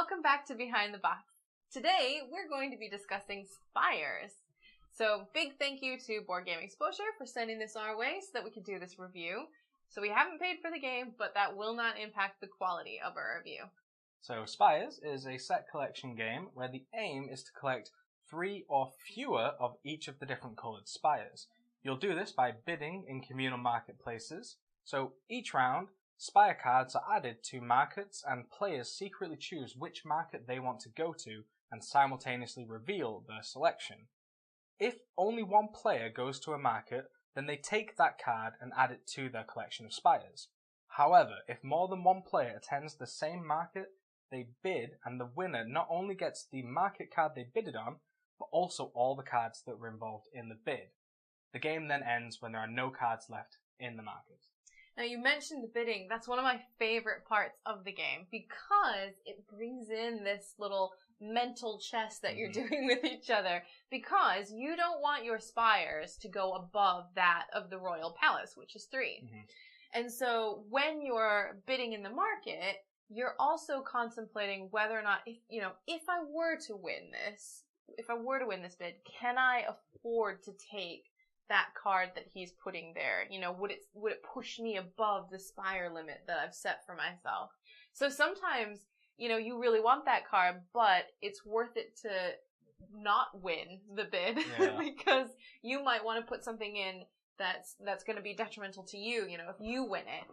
welcome back to Behind the Box. Today, we're going to be discussing Spires. So, big thank you to Board Game Exposure for sending this our way so that we could do this review. So we haven't paid for the game, but that will not impact the quality of our review. So Spires is a set collection game where the aim is to collect 3 or fewer of each of the different coloured spires. You'll do this by bidding in communal marketplaces. So each round, spire cards are added to markets and players secretly choose which market they want to go to and simultaneously reveal their selection. If only one player goes to a market, then they take that card and add it to their collection of spires. However, if more than one player attends the same market, they bid, and the winner not only gets the market card they bidded on, but also all the cards that were involved in the bid. The game then ends when there are no cards left in the market. Now, you mentioned the bidding. That's one of my favorite parts of the game because it brings in this little mental chess that you're doing with each other, because you don't want your spires to go above that of the royal palace, which is 3. And so when you're bidding in the market, you're also contemplating whether or not, if I were to win this bid, can I afford to take that card that he's putting there? Would it push me above the spire limit that I've set for myself? So sometimes, you really want that card, but it's worth it to not win the bid because you might want to put something in that's going to be detrimental to you, if you win it.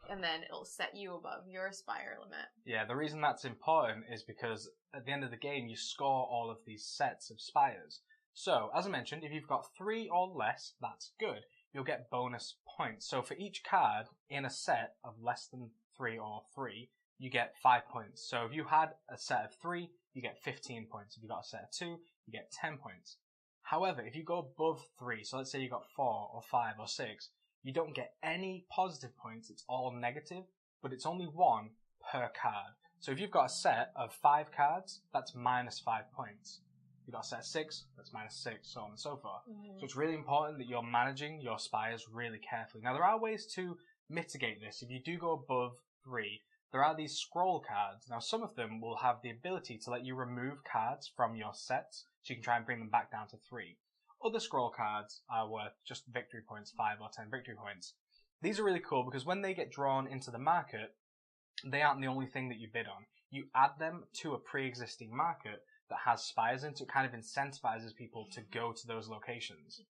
And then it'll set you above your spire limit. Yeah, the reason that's important is because at the end of the game, you score all of these sets of spires. So, as I mentioned, if you've got 3 or less, that's good. You'll get bonus points. So for each card in a set of less than 3 or 3, you get 5 points. So if you had a set of 3, you get 15 points. If you got a set of 2, you get 10 points. However, if you go above 3, so let's say you got 4 or 5 or 6, you don't get any positive points, it's all negative, but it's only 1 per card. So if you've got a set of 5 cards, that's minus 5 points. If you've got a set of 6, that's minus 6, so on and so forth. So it's really important that you're managing your spires really carefully. Now there are ways to mitigate this. If you do go above 3, there are these scroll cards. Now some of them will have the ability to let you remove cards from your sets, so you can try and bring them back down to 3. Other scroll cards are worth just victory points, 5 or 10 victory points. These are really cool because when they get drawn into the market, they aren't the only thing that you bid on. You add them to a pre-existing market that has spires in, so it kind of incentivizes people to go to those locations.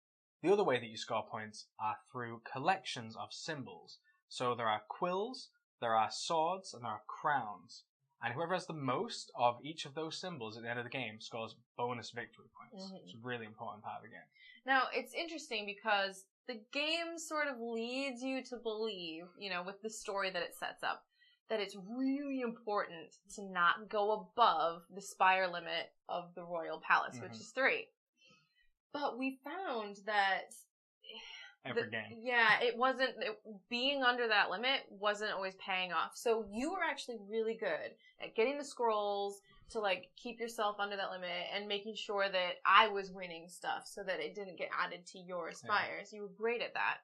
The other way that you score points are through collections of symbols. So there are quills, there are swords, and there are crowns. And whoever has the most of each of those symbols at the end of the game scores bonus victory points. It's a really important part of the game. Now, it's interesting because the game sort of leads you to believe, with the story that it sets up, that it's really important to not go above the spire limit of the royal palace, which is 3. But we found that every game. Yeah, being under that limit wasn't always paying off. So you were actually really good at getting the scrolls to keep yourself under that limit and making sure that I was winning stuff so that it didn't get added to your spires. You were great at that.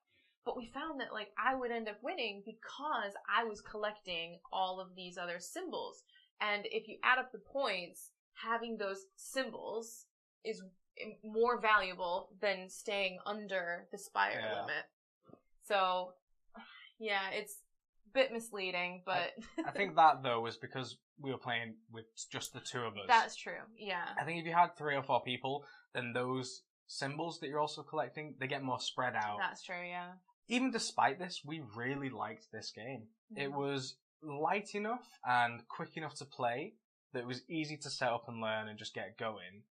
But we found that I would end up winning because I was collecting all of these other symbols. And if you add up the points, having those symbols is more valuable than staying under the spire limit. So, yeah, it's a bit misleading, but... I think that, though, was because we were playing with just the 2 of us. That's true, yeah. I think if you had 3 or 4 people, then those symbols that you're also collecting, they get more spread out. That's true, yeah. Even despite this, we really liked this game. It was light enough and quick enough to play that it was easy to set up and learn and just get going,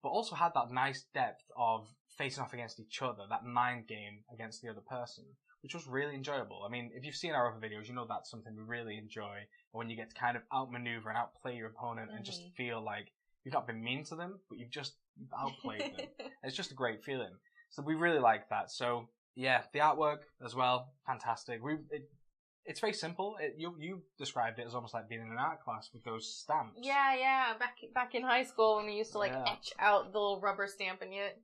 but also had that nice depth of facing off against each other, that mind game against the other person, which was really enjoyable. I mean, if you've seen our other videos, you know that's something we really enjoy, when you get to kind of outmaneuver and outplay your opponent and just feel like you've not been mean to them, but you've outplayed them. It's just a great feeling. So we really like that. So yeah, the artwork as well, fantastic. It's very simple. You described it as almost like being in an art class with those stamps. Yeah. Back in high school when we used to etch out the little rubber stamp and it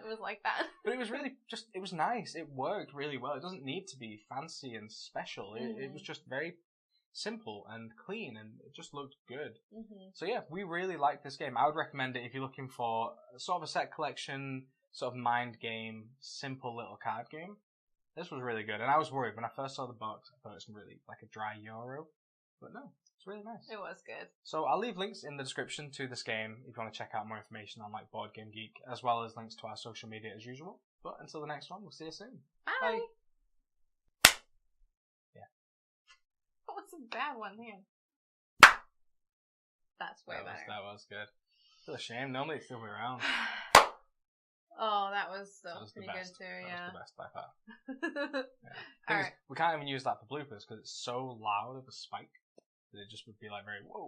was like that. But it was really it was nice. It worked really well. It doesn't need to be fancy and special. It was just very simple and clean, and it just looked good. Mm-hmm. So yeah, we really like this game. I would recommend it if you're looking for sort of a set collection, sort of mind game, simple little card game. This was really good, and I was worried when I first saw the box. I thought it was really like a dry Euro, but no, it's really nice. It was good. So I'll leave links in the description to this game if you want to check out more information on like Board Game Geek, as well as links to our social media as usual. But until the next one, we'll see you soon. Bye. Yeah. That was a bad one here. That's way better. That was good. It's a shame. Normally it's the other way around. Oh, that was pretty good too, That yeah. was the best by far. Yeah. Alright. We can't even use that for bloopers because it's so loud of a spike that it just would be like very, whoa.